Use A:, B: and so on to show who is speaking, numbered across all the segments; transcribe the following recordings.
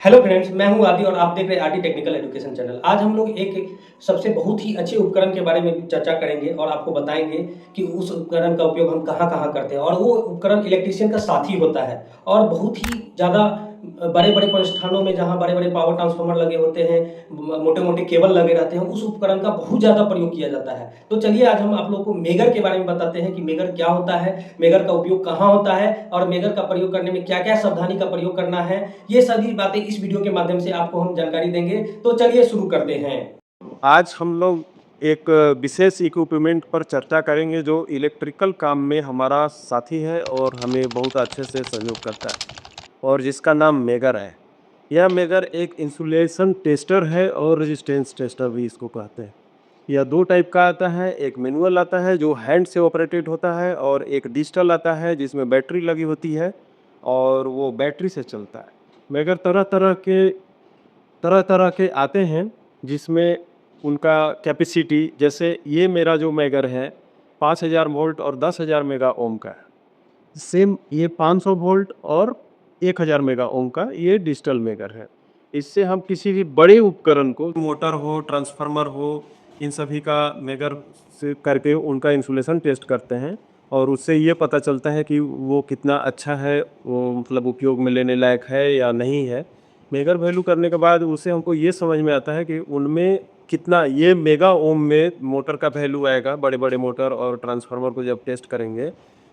A: Hello friends, मैं हूं आदि और आप देख रहे हैं आदि टेक्निकल एजुकेशन चैनल। आज हम लोग एक सबसे बहुत ही अच्छे उपकरण के बारे में चर्चा करेंगे और आपको बताएंगे कि उस उपकरण का उपयोग हम कहां-कहां करते हैं। और वो उपकरण इलेक्ट्रीशियन का साथी होता है और बहुत ही ज़्यादा बड़े-बड़े प्रतिष्ठानों में जहां बड़े-बड़े पावर ट्रांसफार्मर लगे होते हैं, मोटे-मोटे केबल लगे रहते हैं, उस उपकरण का बहुत ज़्यादा प्रयोग किया जाता है। तो चलिए आज हम आप लोगों को मेगर के बारे में बताते हैं कि मेगर क्या होता है, मेगर का उपयोग कहाँ होता है और मेगर का प्रयोग करने में क्या-क्या सावधानी का प्रयोग करना है। ये सभी बातें इस वीडियो के माध्यम से आपको हम जानकारी देंगे। तो चलिए शुरू करते हैं।
B: आज हम लोग एक विशेष इक्विपमेंट पर चर्चा करेंगे जो इलेक्ट्रिकल काम में हमारा साथी है और हमें बहुत अच्छे से सहयोग करता है और जिसका नाम मेगर है। यह मेगर एक इंसुलेशन टेस्टर है और रेजिस्टेंस टेस्टर भी इसको कहते हैं। यह दो टाइप का आता है, एक मैनुअल आता है जो हैंड से ऑपरेटेड होता है और एक डिजिटल आता है जिसमें बैटरी लगी होती है और वो बैटरी से चलता है। मेगर तरह-तरह के आते हैं जिसमें उनका कैपेसिटी, जैसे ये मेरा जो मेगर है 5000 वोल्ट और 10,000 मेगा ओम का है। सेम ये 500 वोल्ट और 1000 मेगा ओम का ये डिजिटल मेगर है। इससे हम किसी भी बड़े उपकरण को, मोटर हो, ट्रांसफार्मर हो, इन सभी का मेगर से करके उनका इंसुलेशन टेस्ट करते हैं और उससे ये पता चलता है कि वो कितना अच्छा है, वो मतलब उपयोग में लेने लायक है या नहीं है। मेगर वैल्यू करने के बाद उससे हमको ये समझ में आता है कि उनमें कितना ये मेगा ओम में मोटर का वैल्यू आएगा। बड़े-बड़े मोटर और ट्रांसफार्मर को जब टेस्ट करेंगे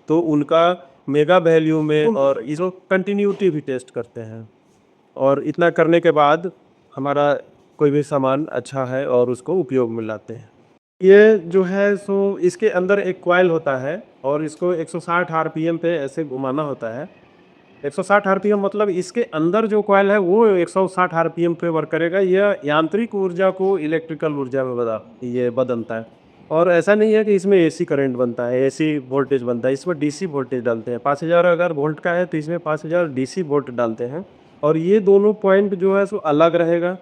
B: तो उनका मेगा वैल्यू में, और इसको कंटिन्यूटी भी टेस्ट करते हैं और इतना करने के बाद हमारा कोई भी सामान अच्छा है और उसको उपयोग में लाते हैं। ये जो है सो इसके अंदर एक कॉइल होता है और इसको 160 आरपीएम पे ऐसे घुमाना होता है। 160 आरपीएम मतलब इसके अंदर जो कॉइल है वो 160 आरपीएम पे वर्क करेगा। यह यांत्रिक ऊर्जा को इलेक्ट्रिकल ऊर्जा में बदलता है। और ऐसा नहीं है कि इसमें एसी करंट बनता है, एसी वोल्टेज बनता है, इसमें डीसी वोल्टेज डालते हैं। 5000 अगर वोल्ट का है तो इसमें 5000 डीसी वोल्ट डालते हैं। और ये दोनों पॉइंट जो है सो अलग रहेगा,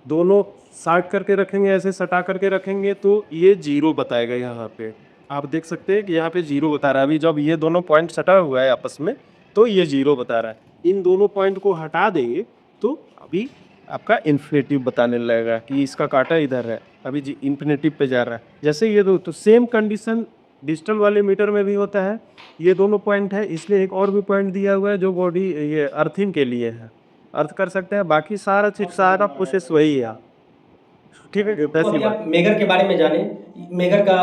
B: दोनों साट करके रखेंगे, ऐसे सटा करके रखेंगे तो ये जीरो बताएगा। यहाँ पे आप देख सकते हैं कि यहाँ पे जीरो बता रहा है। अभी जब ये दोनों पॉइंट सटा हुआ है आपस में तो ये जीरो बता रहा है। इन दोनों पॉइंट को हटा देंगे तो अभी आपका इन्फिनेटिव बताने लगेगा कि इसका कांटा इधर है, अभी जी इन्फिनेटिव पे जा रहा है। जैसे ये दो, तो सेम कंडीशन डिजिटल वाले मीटर में भी होता है। ये दोनों पॉइंट है, इसलिए एक और भी पॉइंट दिया हुआ है जो बॉडी ये अर्थिंग के लिए है, अर्थ कर सकते हैं। बाकी सारा चीज, सारा प्रोसेस वही है। ठीक है,
A: तो
B: वैसी
A: अभी
B: बात।
A: आप मेगर के बारे में जाने। मेगर का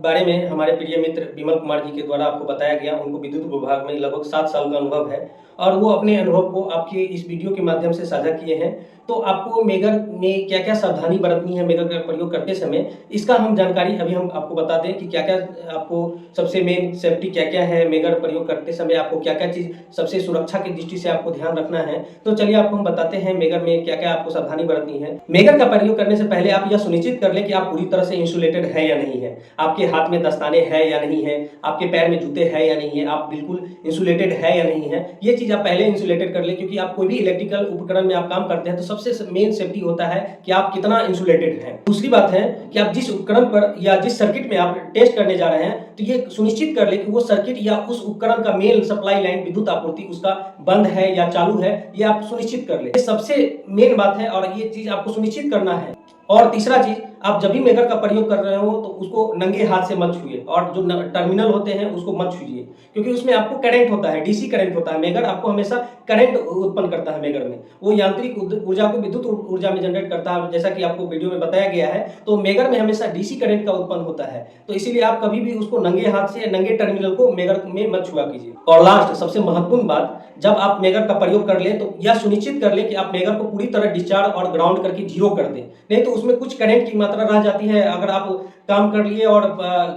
A: बारे में हमारे प्रिय मित्र विमल कुमार जी के द्वारा आपको बताया गया। उनको विद्युत विभाग में लगभग 7 साल का अनुभव है और वो अपने अनुभव को आपके इस वीडियो के माध्यम से साझा किए हैं। तो आपको मेगर में क्या-क्या सावधानी बरतनी है मेगर का प्रयोग करते समय, इसका हम जानकारी अभी हम आपको बता दें कि क्या-क्या आपको सबसे मेन सेफ्टी क्या-क्या है, मेगर प्रयोग करते समय आपको क्या-क्या चीज़ सबसे सुरक्षा की दृष्टि से आपको ध्यान रखना है। तो चलिए आपको हम बताते हैं मेगर में क्या-क्या आपको सावधानी बरतनी है। मेगर का प्रयोग करने से पहले आप यह सुनिश्चित कर लें कि आप पूरी तरह से इंसुलेटेड है या नहीं है। आपके हाथ में दस्ताने हैं या नहीं है, आपके पैर में जूते हैं या नहीं है, आप बिल्कुल इंसुलेटेड है या नहीं है। ये चीज़ आप पहले इंसुलेटेड कर लें, क्योंकि आप कोई भी इलेक्ट्रिकल उपकरण में आप काम करते हैं तो सबसे मेन सेफ्टी होता है कि आप कितना इंसुलेटेड हैं। दूसरी बात है कि आप जिस उपकरण पर या जिस सर्किट में आप टेस्ट करने जा रहे हैं तो ये सुनिश्चित कर लें कि वो सर्किट या उस उपकरण का मेन सप्लाई लाइन, विद्युत आपूर्ति उसका बंद है या चालू है, ये आप सुनिश्चित कर लें। ये सबसे मेन बात है और ये चीज़ आपको सुनिश्चित करना है। और तीसरा चीज़, आप जब भी मेगर का प्रयोग कर रहे हो तो उसको नंगे हाथ से मत छुइए और जो टर्मिनल होते हैं उसको मत छुइए, क्योंकि उसमें आपको करंट होता है, डीसी करंट होता है। मेगर आपको हमेशा करंट उत्पन्न करता है। मेगर में वो यांत्रिक ऊर्जा को विद्युत ऊर्जा में जनरेट करता है, जैसा कि आपको वीडियो में बताया गया है। तो मेगर में हमेशा डीसी करंट का उत्पन्न होता है, तो इसीलिए आप कभी भी उसको नंगे हाथ से, नंगे टर्मिनल को मेगर में मत छुआ कीजिए। और लास्ट सबसे महत्वपूर्ण बात, जब आप मेगर का प्रयोग कर ले तो यह सुनिश्चित कर ले कि आप मेगर को पूरी तरह डिस्चार्ज और ग्राउंड करके जीरो कर दें। नहीं तो उसमें कुछ करंट की मात्रा रह जाती है। अगर आप काम कर लिए और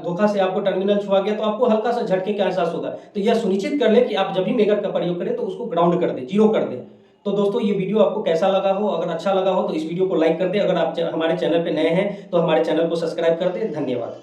A: धोखा से आपको टर्मिनल छुआ गया तो आपको हल्का सा झटके का एहसास होगा। तो यह सुनिश्चित कर ले कि आप जब भी मेगर का प्रयोग करें तो उसको ग्राउंड कर दें, जीरो कर दें। तो दोस्तों ये वीडियो आपको कैसा लगा हो, अगर अच्छा लगा हो तो इस वीडियो को लाइक कर दें। अगर आप हमारे चैनल पे नए हैं तो हमारे चैनल को सब्सक्राइब कर दें। धन्यवाद।